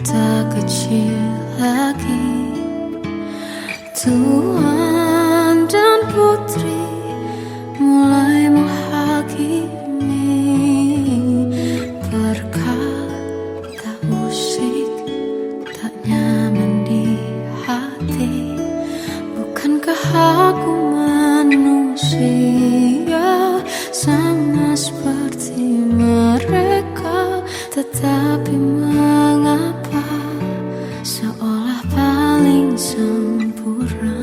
tak kecil lagi. Tuan dan putri mulai menghakimi berkata musik tak nyaman di hati. Bukankah aku manusia sama seperti mereka? Tetapi mengapa seolah paling sempurna?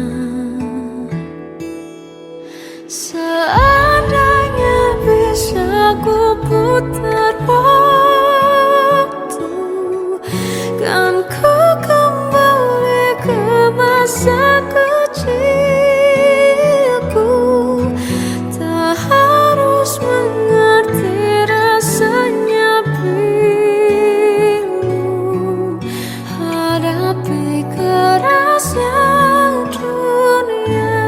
Seandainya bisa ku putar waktu, kan ku kembali ke masa kecilku. Tak harus mengerti rasanya bingung hadapi kerasnya dunia.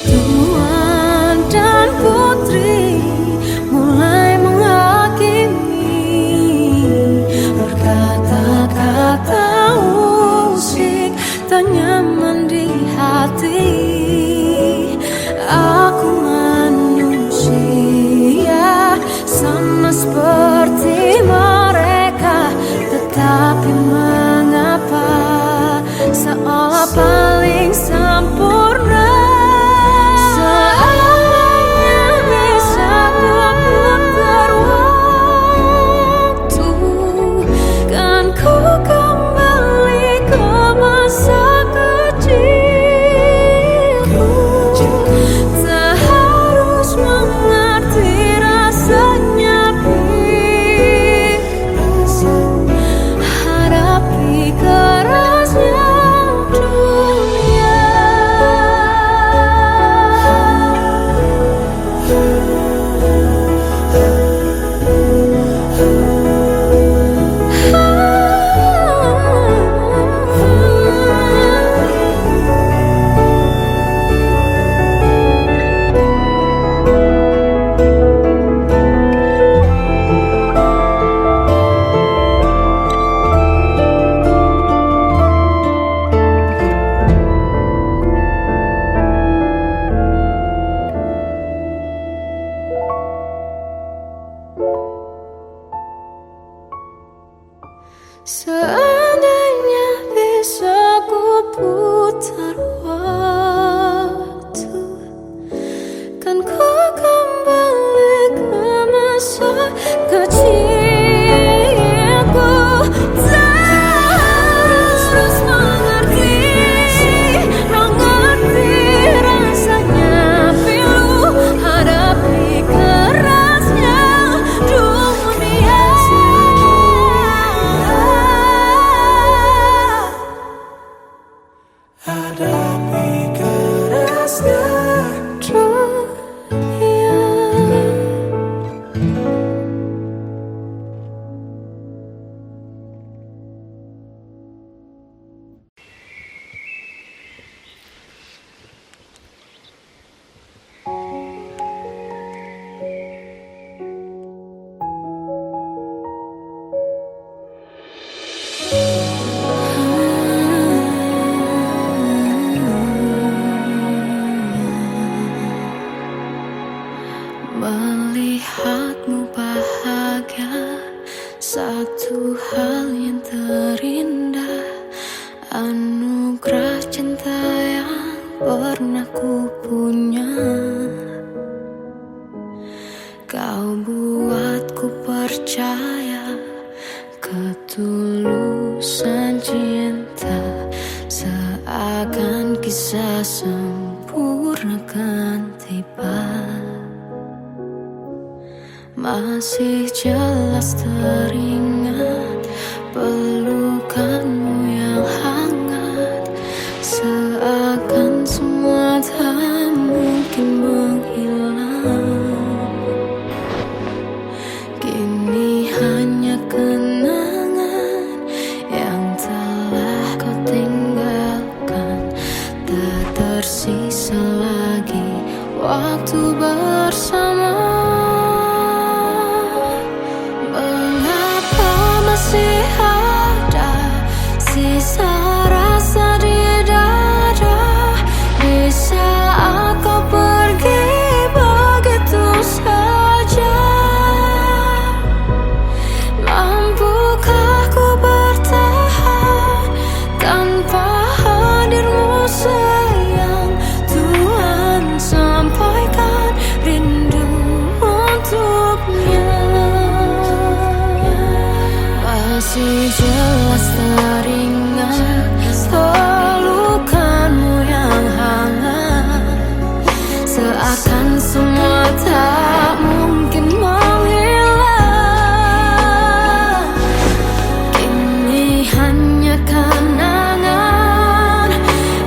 Tuan dan putri mulai menghakimi berkata-kata musik tak nyaman di hati. Aku manusia sama seperti mereka, tetapi mengapa seolah paling sempurna? Seandainya bisa ku putar waktu, kan ku kembali ke masa kecilku. Tak harus mengerti rasanya bingung hadapi kerasnya dunia. Seandainya bisa ku putar waktu, kan ku kembali ke masa kecilku. Tak harus mengerti rasanya pilu hadapi kerasnya dunia. Hadapi kerasnya dunia. Melihatmu bahagia, satu hal yang terindah, anugerah cinta yang pernah ku punya. Kau buatku percaya ketulusan cinta, seakan kisah sempurna kan tiba. Masih jelas teringat pelukanmu yang hangat, seakan semua tak mungkin menghilang. Kini hanya kenangan yang telah kau tinggalkan, tak tersisa lagi waktu bersama. Mengapa Masih jelas teringat pelukanmu yang hangat, seakan semua tak mungkin menghilang. Kini hanya kenangan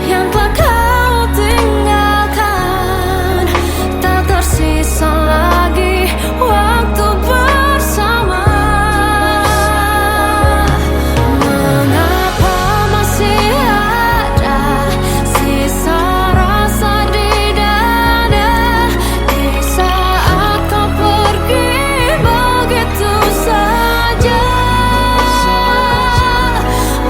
yang telah kau tinggalkan. Tak tersisa lagi waktu bersama. Mengapa masih ada sisa rasa di dada di saat kau pergi begitu saja?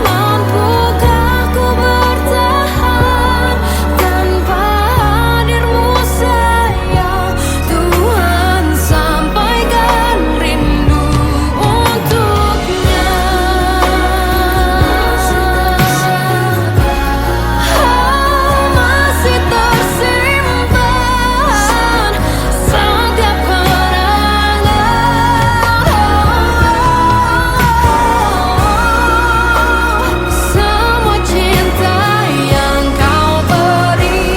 Mampukah ku bertahan tanpa hadirmu sayang? Tuhan, sampaikan rindu untuknya. Masih tersimpan setiap kenangan, semua cinta yang kau beri.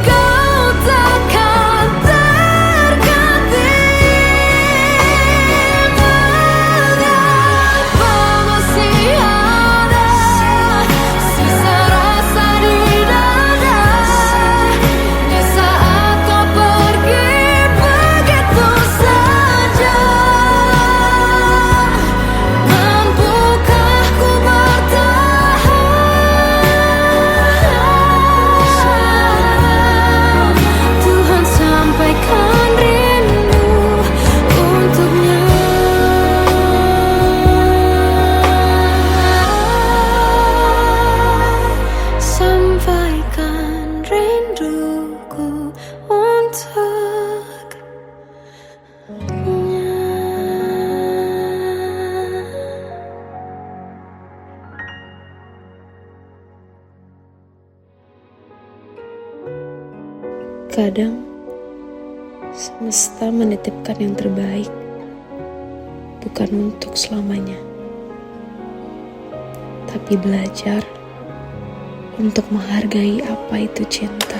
Kau takkan terganti. Mengapa masih ada sisa rasa di dada di saat kau pergi begitu saja? Mampukah ku bertahan? Tuhan, sampaikan rindu untuknya. Sampaikan rinduku untuknya. Kadang semesta menitipkan yang terbaik, bukan untuk selamanya, tapi belajar untuk menghargai apa itu cinta.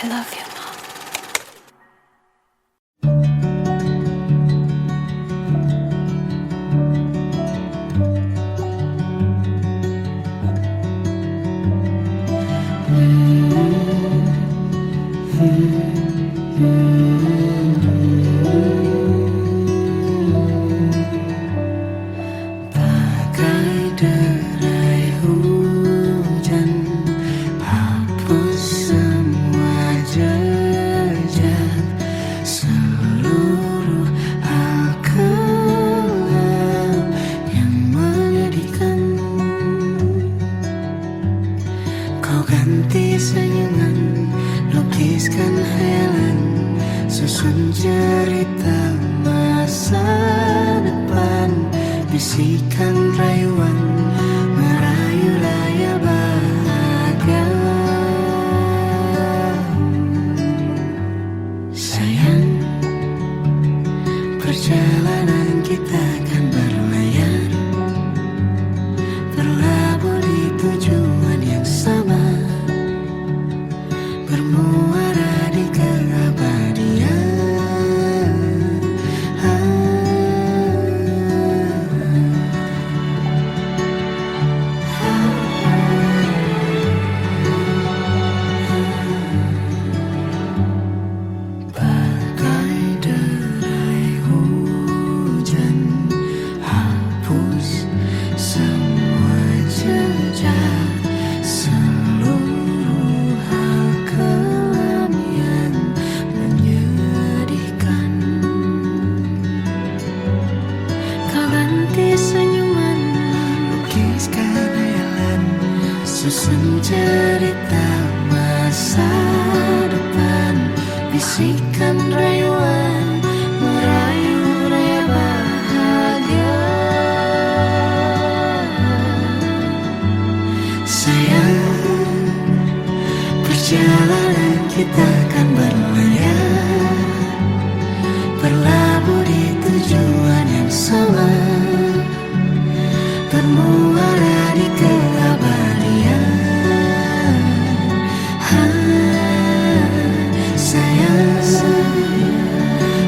I love you, Mom. Bagai derai hujan, hapus semua jejak, seluruh hal kelam yang menyedihkan. Kau ganti senyuman, lukiskan hayalan, susun cerita masa depan, bisikan rayuan, merayu layar bahagia. Sayang, perjalanan kita akan berlayar, berlabuh di tujuan yang sama, bermuara di keabadian. susun cerita masa depan, bisikan rayuan merayu raya bahagia. Sayang, perjalanan kita kan berlayar, berlabuh di tujuan yang sama, bermuara di keabadian. Sayang,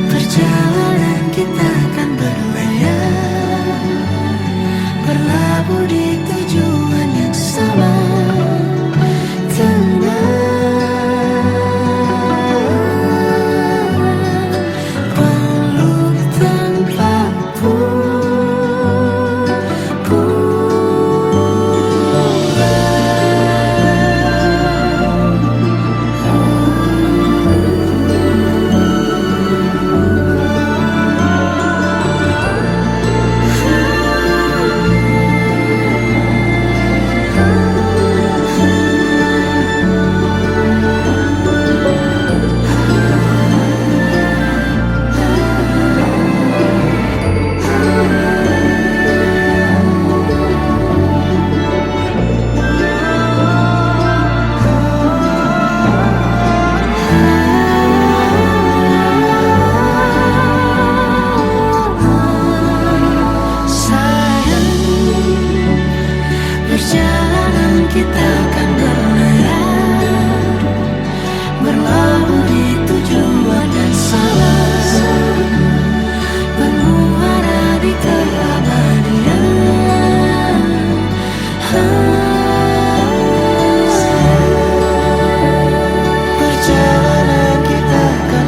perjalanan kita kan berlayar, berlabuh di tujuan yang sama. Kita akan berlayar, berlabuh di tujuan yang sama, bermuara di keabadian. Perjalanan kita akan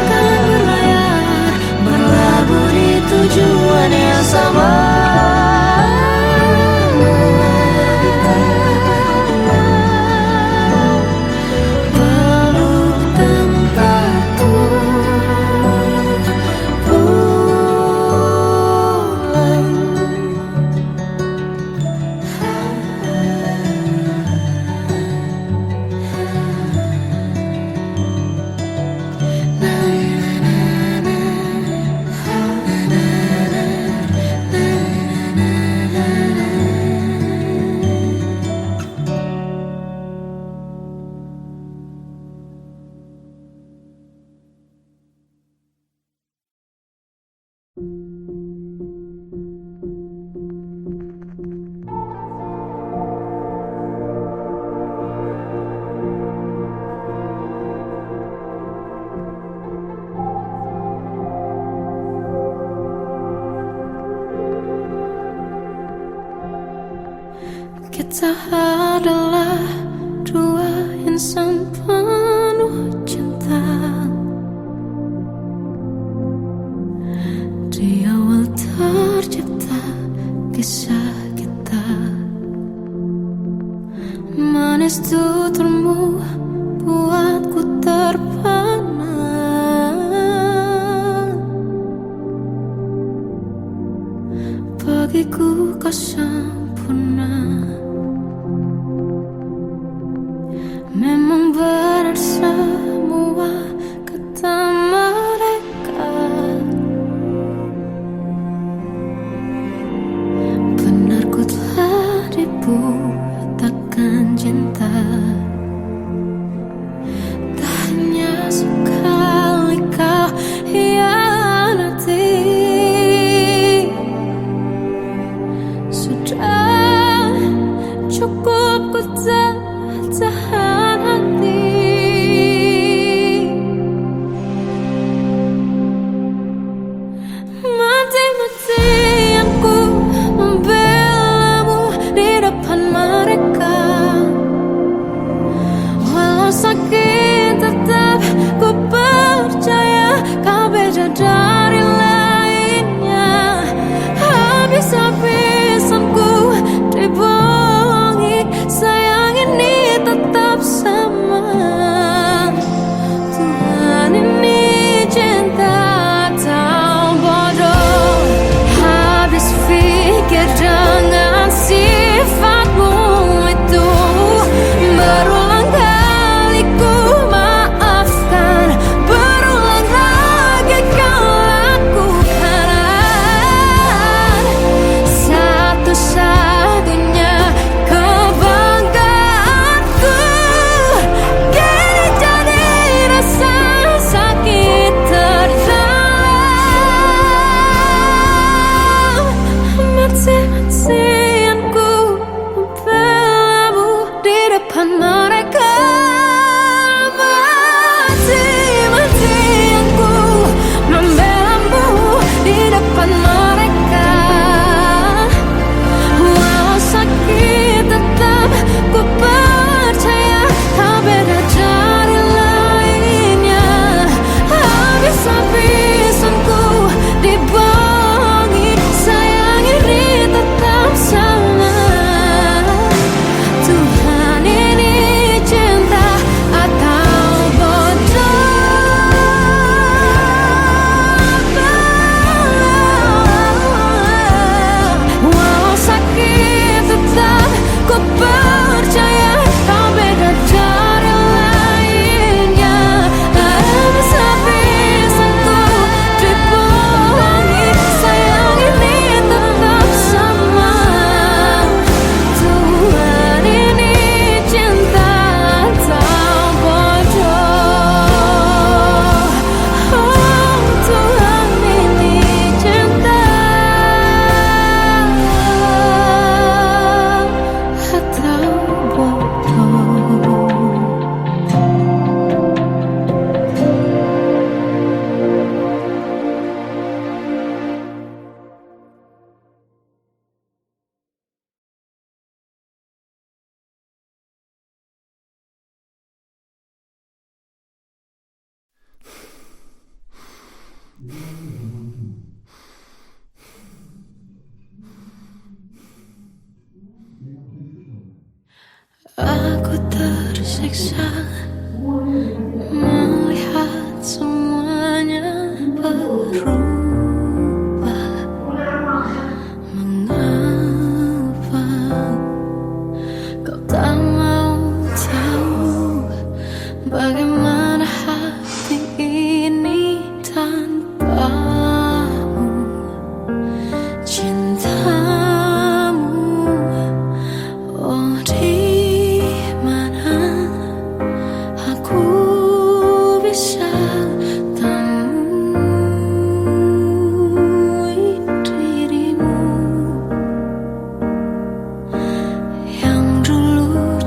berlayar, berlabuh di tujuan yang sama. Kita adalah dua insan penuh cinta. Di awal tercipta kisah kita, manis tuturmu buatku terpana. Bagiku kau sempurna, memang benar semua kata mereka. Benar ku telah dibutakan cinta, tak hanya sekali kau hianati. Sudah cukup ku tahan hati. Mati-matian ku membelamu di depan mereka. Walau sakit tetap ku percaya kau beda dari lainnya. Habis-habisan ku dibohongi depan mereka. Mati-mati aku membelamu di depan mereka. Walau sakit tetap ku percaya kau beda dari lainnya. Habis-habisanku dibohongi, sayang ini tetap sama. Tuhan ini cinta atau bodoh? Walau sakit tetap ku percaya kau beda dari lainnya. Habis-habisanku dibohongi, sayang ini tetap sama. Tuhan ini cinta atau bodoh? Oh, Tuhan ini cinta atau bodoh? Aku tersiksa melihat semuanya berubah. Mengapa kau tak mau tahu bagaimana hati ini tanpamu? Cintamu, oh di mana aku bisa temui dirimu yang dulu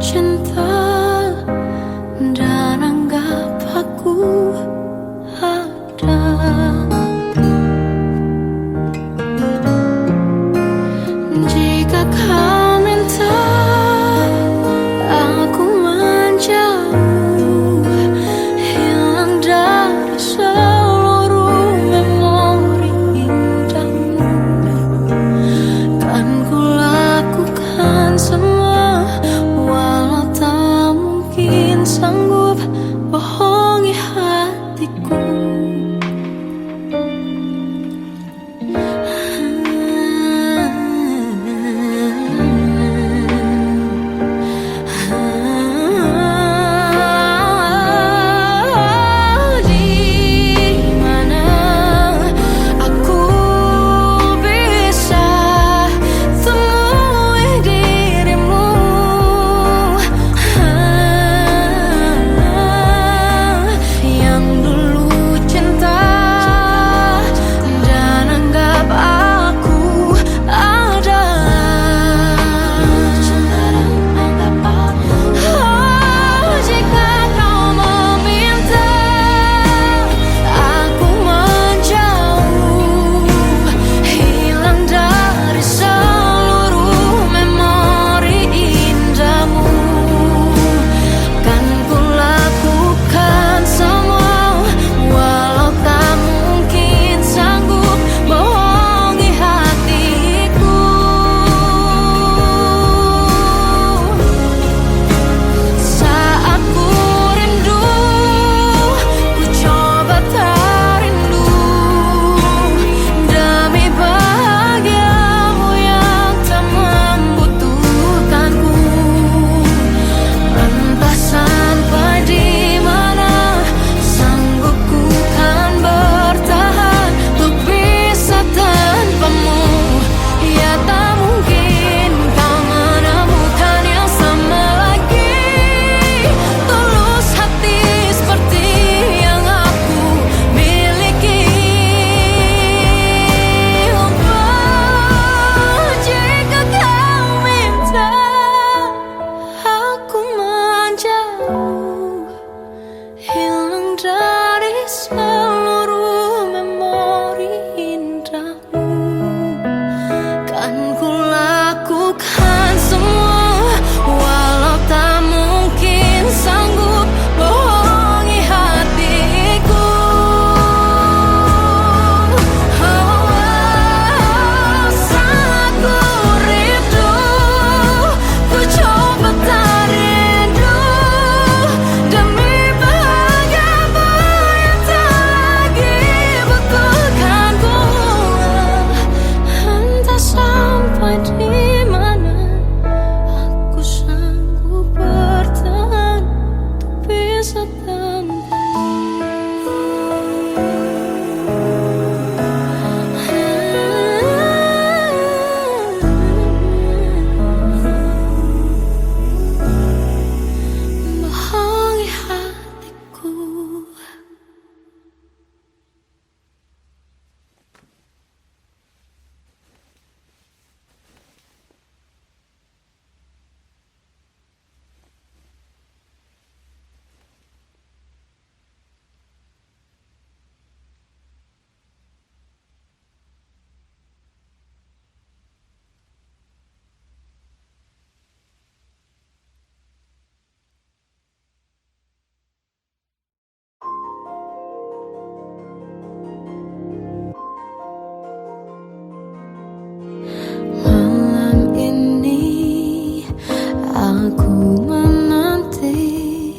Aku menanti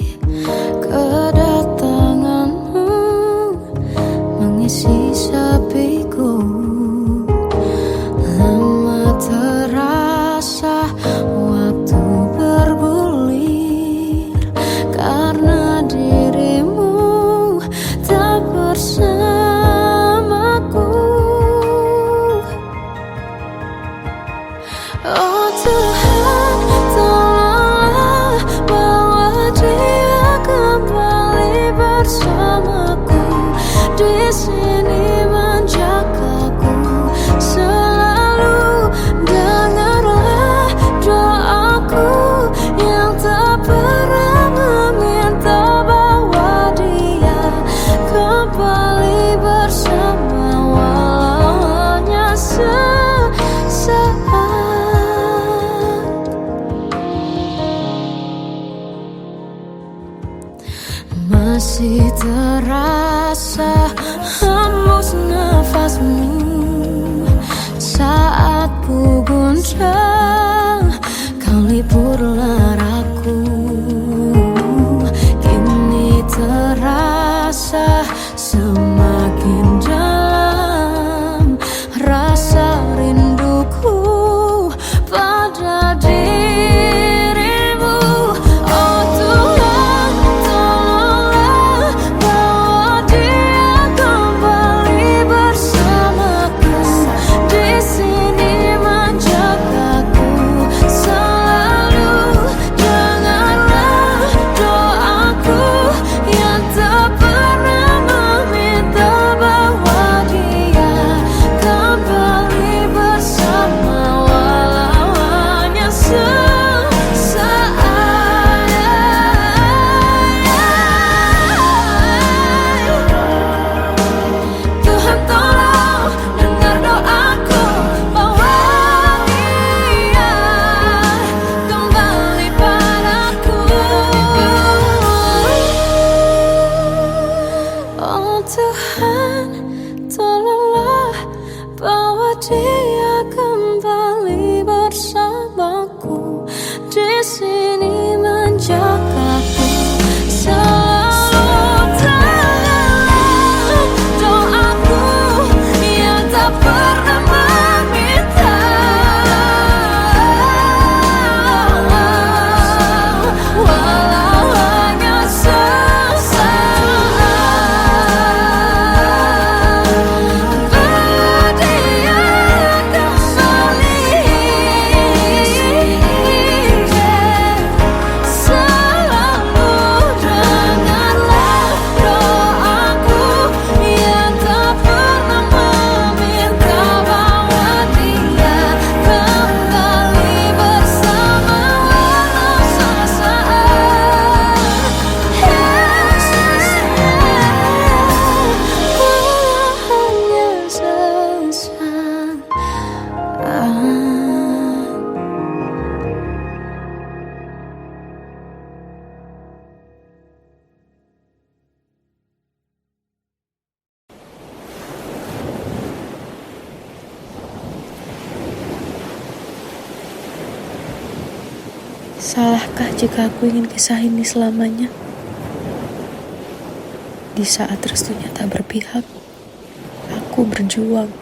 kedatanganmu mengisi sepiku. Lama terasa waktu bergulir karena dirimu tak bersamaku. Oh Tuhan, tolonglah bawa dia kembali bersamaku. Di sini menjagaku selalu. Dengarlah doaku yang tak pernah meminta, bawa dia kembali bersama walau hanya sesaat. Masih terasa hembus nafasmu saat ku guncang, kau lipurlah raku. Kini terasa semakin dalam rasa rinduku pada dirimu. Oh Tuhan, tolonglah bawa dia kembali bersamaku. Di sini menjagaku selalu. Dengarlah doaku yang tak pernah meminta, bawa dia kembali bersama walau hanya sesaat. Tuhan tolong dengar doaku, bawa dia kembali padaku. Oh Tuhan, tolonglah bawa dia kembali bersamaku. Di sini menjagaku selalu. Dengarlah doaku yang tak pernah meminta, walau hanya sesaat. Bawa dia kembali selalu. Dengarlah doaku yang tak pernah meminta, bawa dia kembali bersama walau sesaat. Walau hanya sesaat. Salahkah jika aku ingin kisah ini selamanya? Di saat restunya tak berpihak, aku berjuang.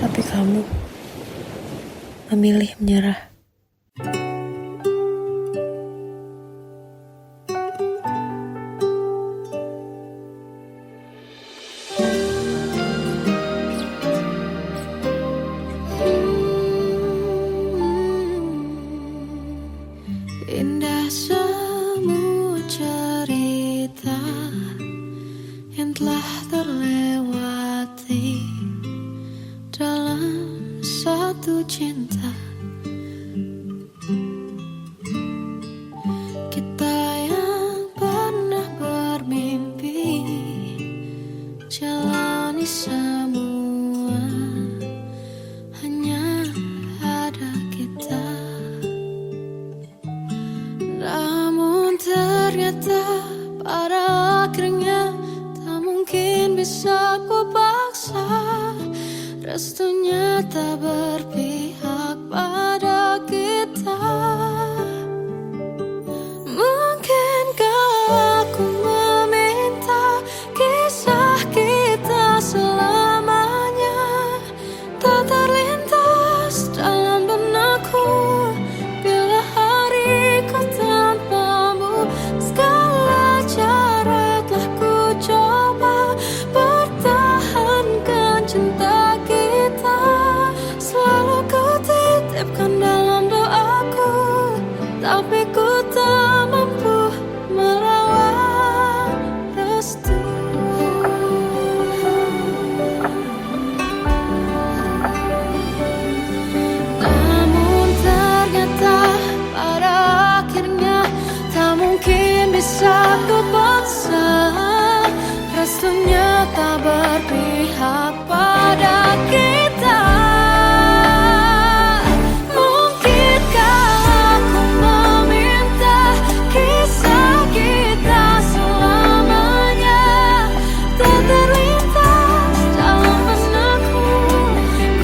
Tapi kamu memilih menyerah. Indah semua cerita yang telah terlewati dalam satu cinta. Kita yang pernah bermimpi jalani semua, hanya ada kita. Namun ternyata pada akhirnya tak mungkin bisa ku paksa. Restunya tak berpihak pada kita. bisa ku paksa, restunya tak berpihak pada kita. Mungkinkah aku meminta kisah kita selamanya tak terlintas dalam benakku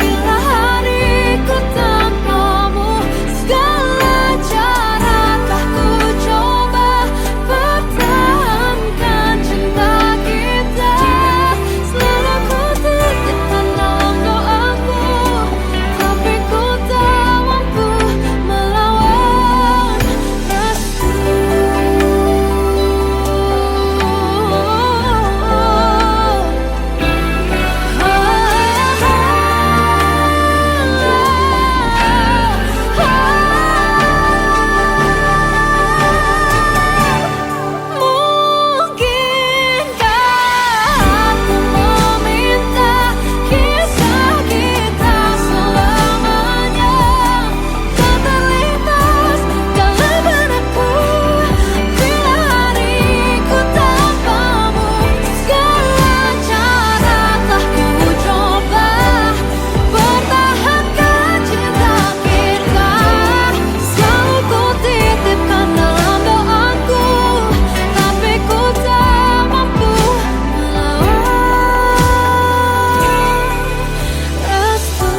bila hariku tanpamu. Segala cara telah ku coba pertahankan cinta kita. Selalu ku titipkan dalam doaku, tapi ku tak mampu melawan restu. Mungkinkah aku meminta kisah kita selamanya tak terlintas dalam benakku bila hariku tanpamu. Segala cara telah ku coba pertahankan cinta kita. Selalu ku titipkan dalam doaku, tapi ku tak mampu melawan restu.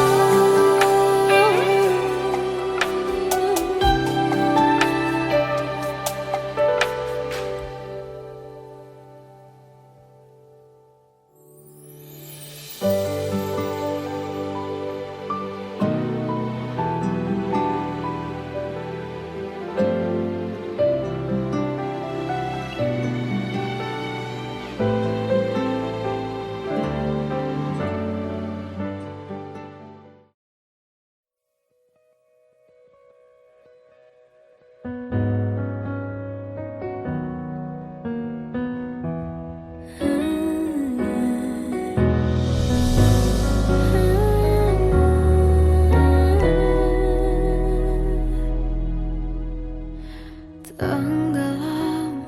Tenggelam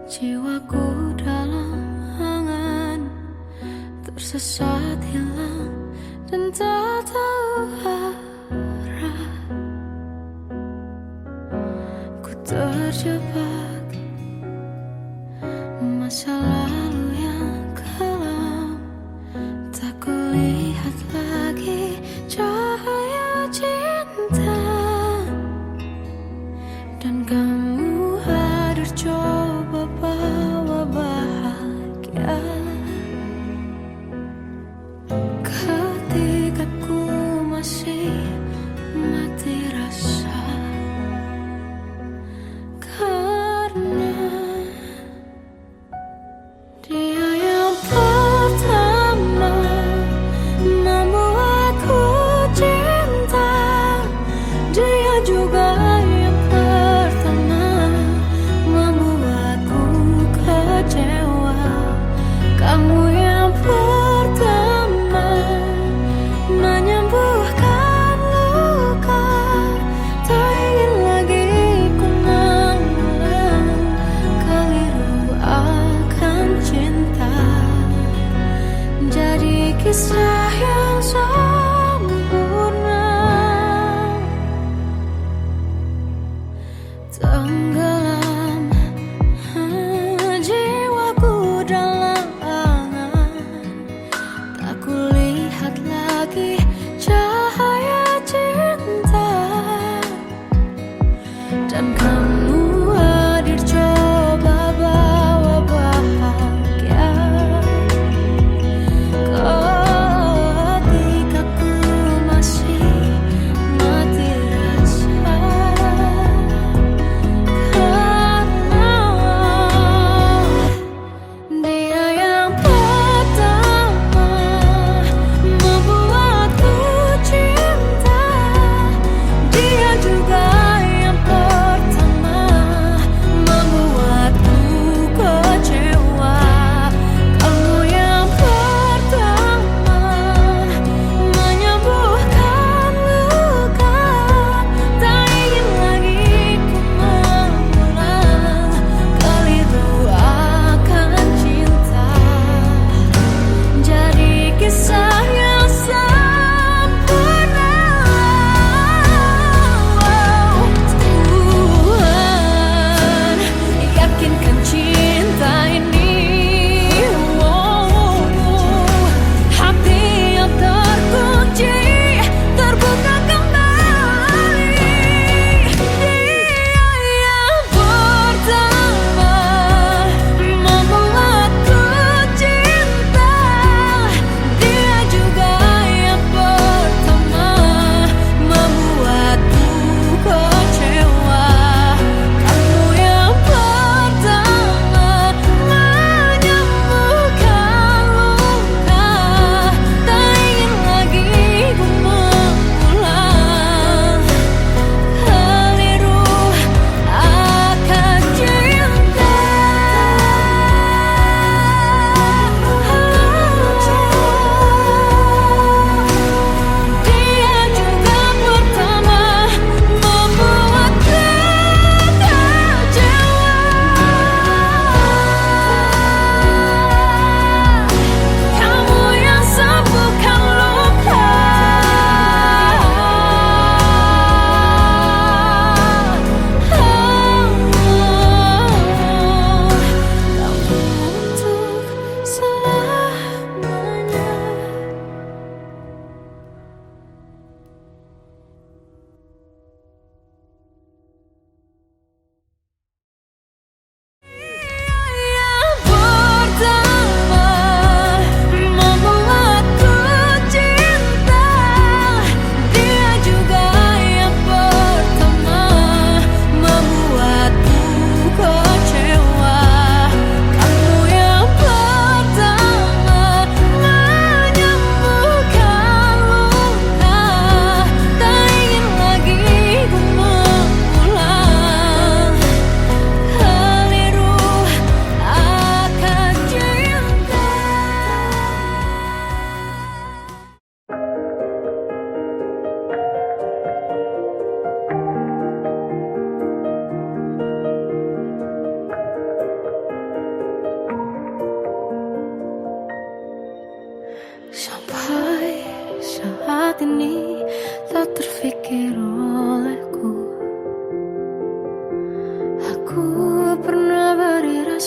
jiwaku dalam angan, tersesat hilang dan tak tahu arah. Ku terjebak masa lalu yang kelam, tak kulihat lagi cahaya cinta. Dan kamu hadir coba bawa bahagia ketika ku masih mati rasa. Karena dia yang pertama membuatku cinta, dia juga yang pertama membuatku kecewa. Kamu yang pertama menyembuhkan luka, tak ingin lagi ku mengulang keliru akan cinta. Jadi kisah yang sempurna. Tenggelam jiwaku dalam angan, tak kulihat lagi cahaya cinta. Dan kamu hadir coba bawa bahagia ketika ku masih mati rasa.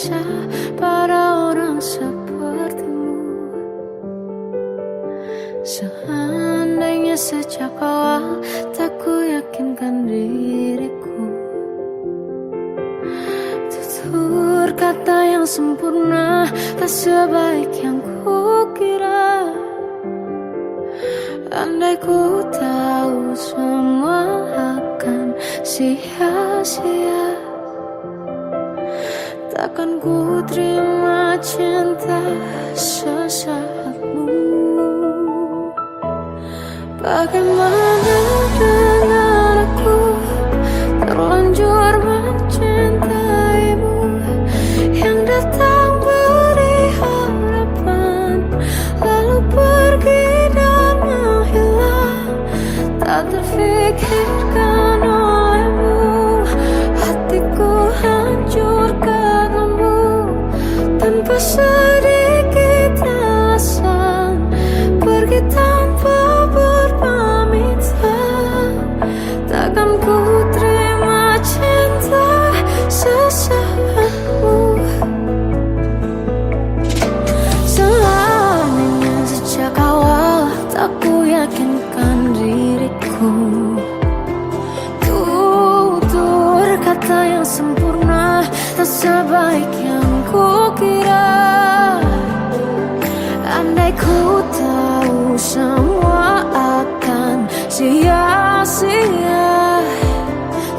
bisa pada orang sepertimu. Seandainya sejak awal tak ku yakinkan diriku, tutur kata yang sempurna tak sebaik yang ku kira. Andai ku tahu semua akan sia-sia, takkan ku terima cinta sesaatmu. Bagaimana dengan aku terlanjur mencintaimu, yang datang beri harapan lalu pergi dan menghilang. Tak terfikirkan olehmu, hatiku hancur karenamu. Tanpa sedikit alasan pergi tanpa berpamitan, takkan ku terima cinta sesaatmu. Selamanya sejak awal tak ku yakinkan diriku, tutur kata yang sempurna tak sebaik yang ku kira. Andai ku tahu semua akan sia-sia,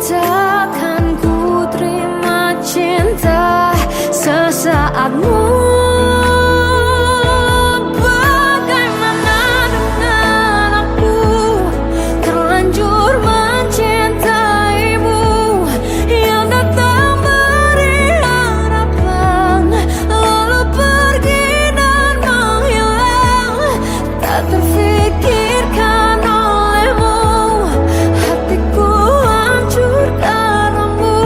takkan ku terima cinta sesaatmu. Bagaimana dengan aku terlanjur mencintaimu, yang datang beri harapan lalu pergi dan menghilang. Tak terfikirkan olehmu, hatiku hancur karenamu.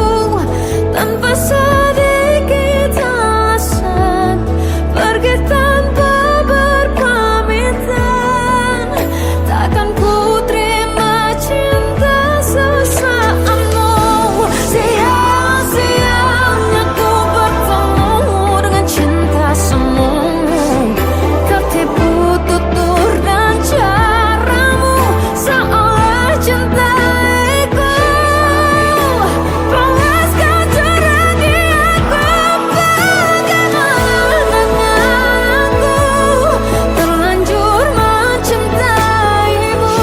Tanpa sedikit alasan pergi tanpa berpamitan, takkan ku terima cinta sesaatmu. Sia-sianya ku bertemu dengan cinta semu, tertipu tutur dan caramu seolah cintaiku. Panaskan cerah di aku. Bagaimana dengan aku terlanjur mencintaimu,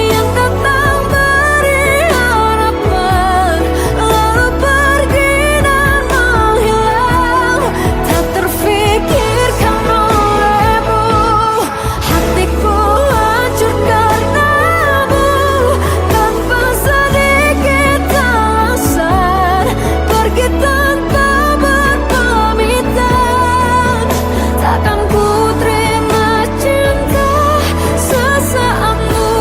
yang datang beri harapan lalu pergi dan menghilang. Tak terfikirkan olehmu, hatiku hancur karenamu. Tanpa sedikit alasan pergi tanpa berpamitan, takkan ku terima cinta sesaatmu.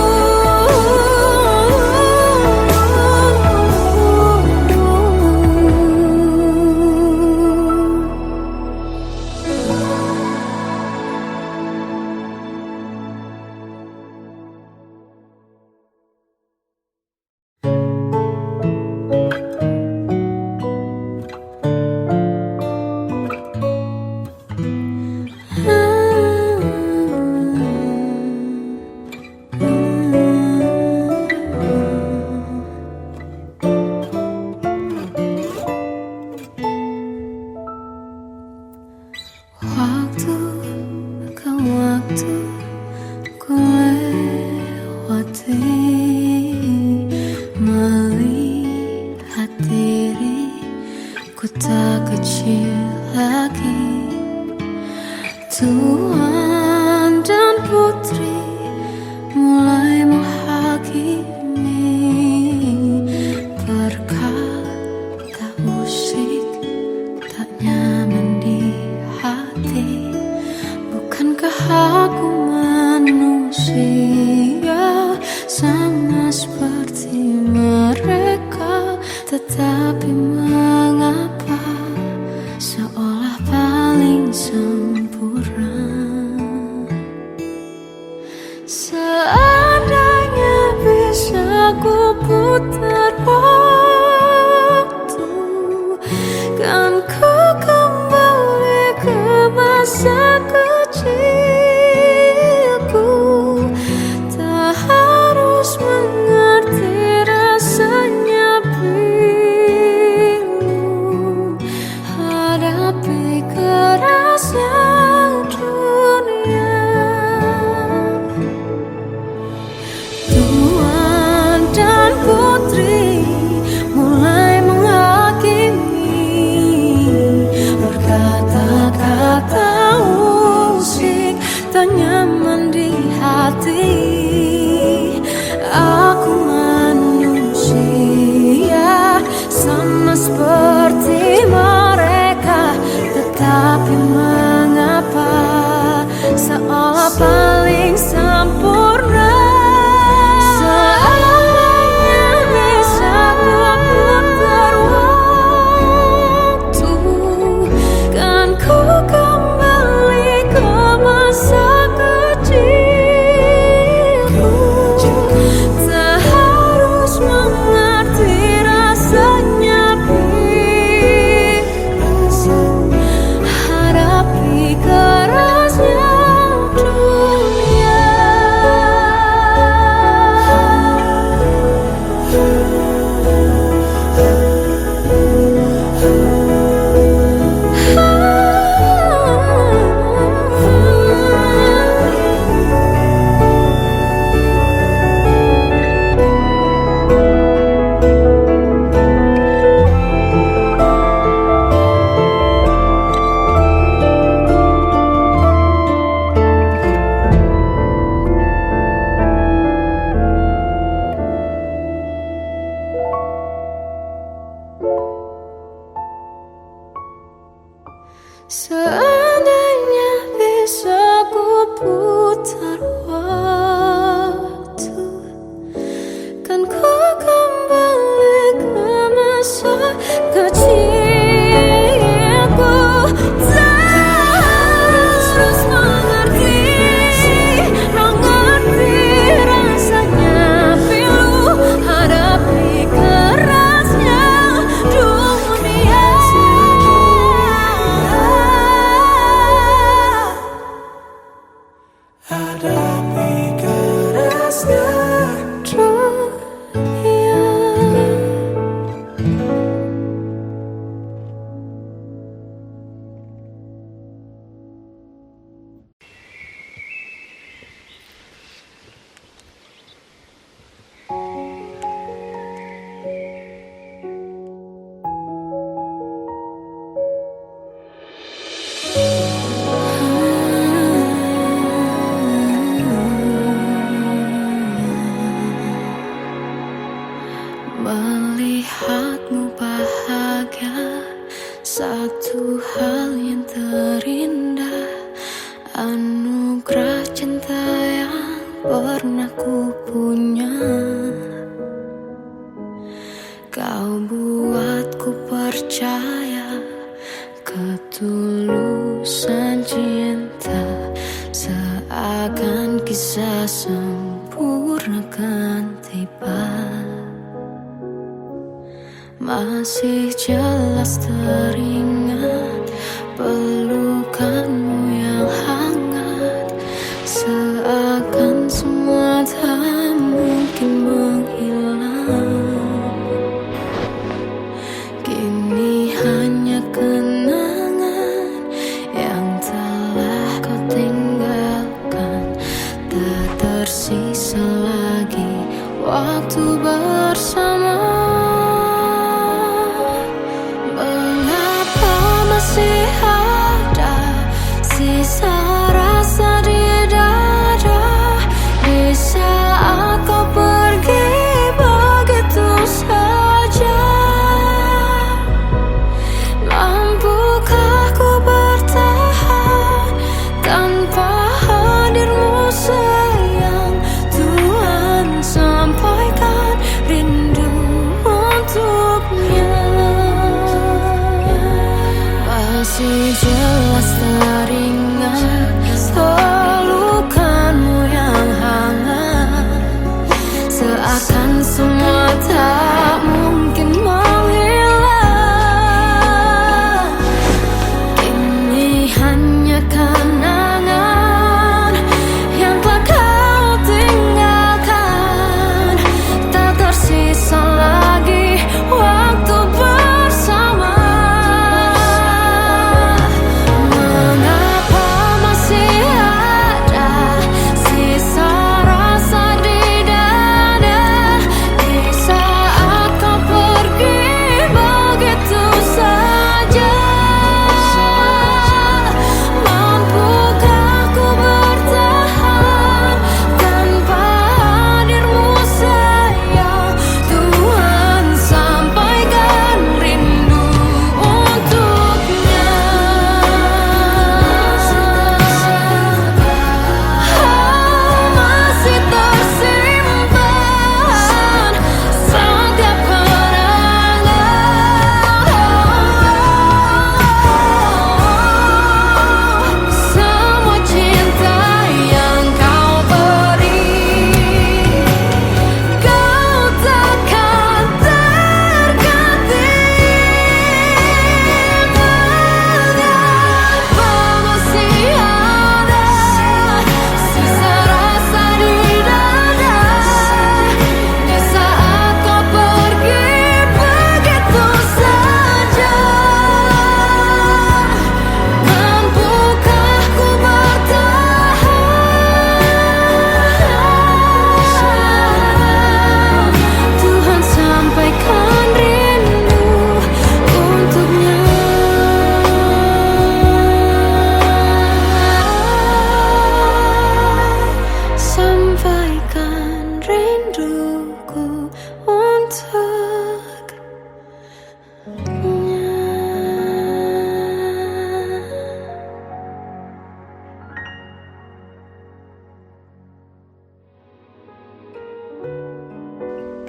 Waktu ke waktu ku lewati, melihat diriku tak kecil lagi. Tuan dan putri mulai menghakimi, berkata usik tak nyaman di hati. Bukankah aku manusia sama seperti mereka? Tetapi mengapa seolah paling sempurna? Seandainya bisa ku putar waktu, kan ku Seandainya bisa ku putar waktu, kan ku kembali ke masa kecilku. Terus mengerti rasanya pilu hadapi kerasnya dunia. Hadapi kerasnya dunia. Melihatmu bahagia, satu hal yang terindah, anugerah cinta yang pernah ku punya. Kau buatku percaya ketulusan cinta, seakan kisah sempurna kan tiba. Masih jelas teringat pelukanmu yang hangat, seakan semua tak mungkin menghilang. Kini hanya kenangan yang telah kau tinggalkan, tak tersisa lagi waktu bersama. Masih ada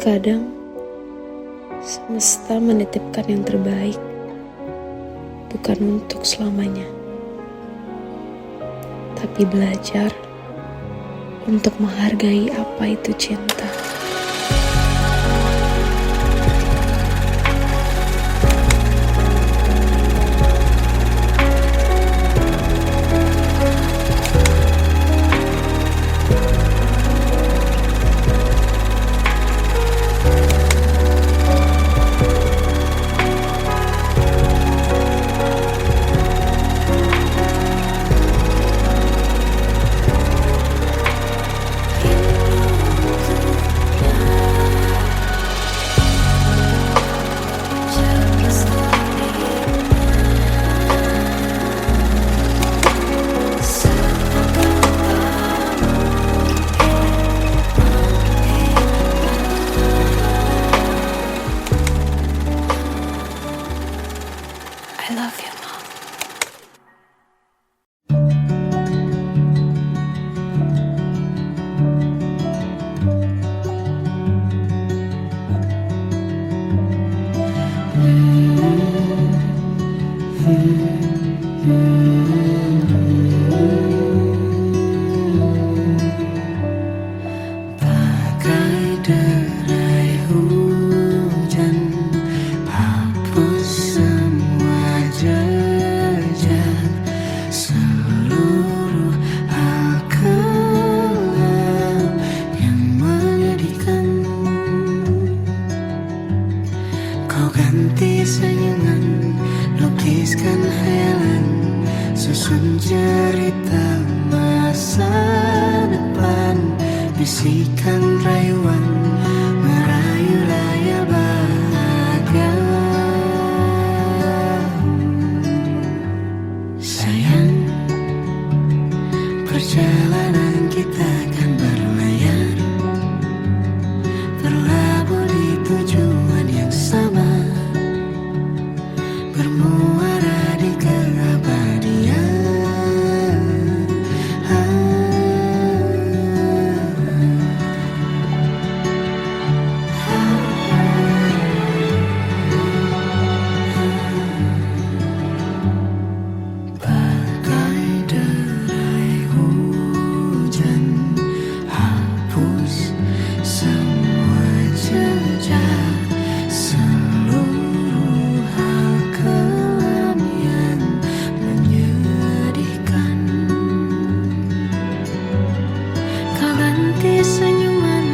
Terkadang semesta menitipkan yang terbaik, bukan untuk selamanya, tapi belajar untuk menghargai apa itu cinta. I love you, Mom. Bagai derai hujan, hapus semua jejak, seluruh hal kelam yang menyedihkan. Kau ganti senyuman, lukiskan hayalan, susun cerita masa depan, bisikan rayuan, merayu raya bahagia. Sayang, perjalanan kita akan berlayar, berlabuh di tujuan yang sama, bermuara di keabadian. Bagai derai hujan, hapus semua jejak, seluruh hal kelam yang menyedihkan. Kau ganti senyuman,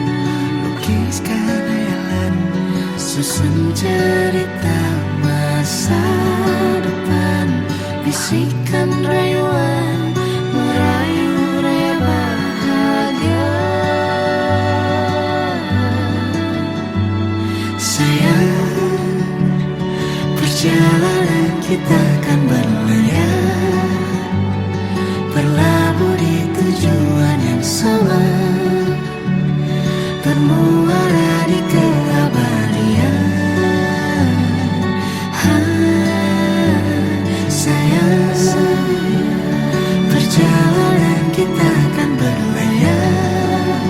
Lukiskan hayalan, susun cerita masa depan, bisikan rayuan, merayu raya bahagia. Sayang, perjalanan kita akan berlayar, berlabuh di tujuan yang sama, bermuara di keabadian. Sayang, perjalanan kita akan berlayar,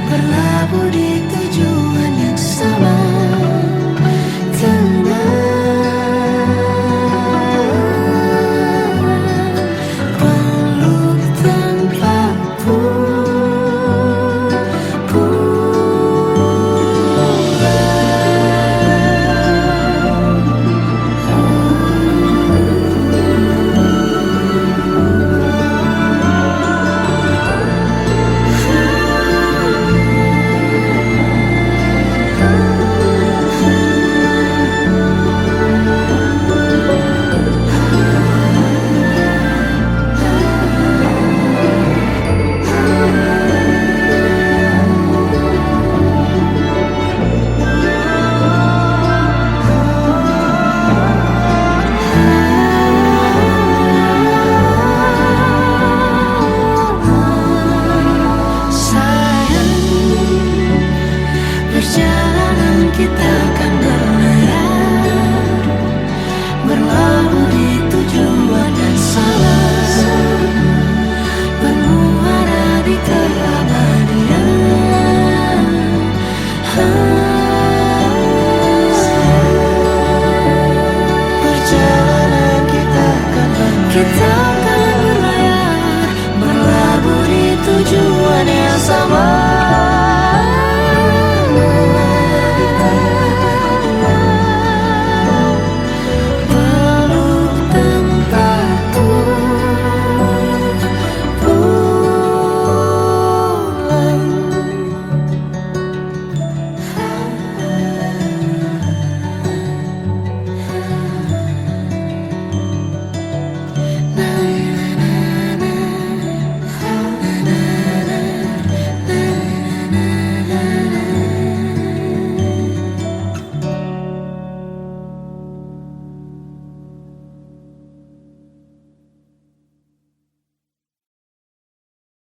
berlabuh di tujuan yang sama. Tenang, kita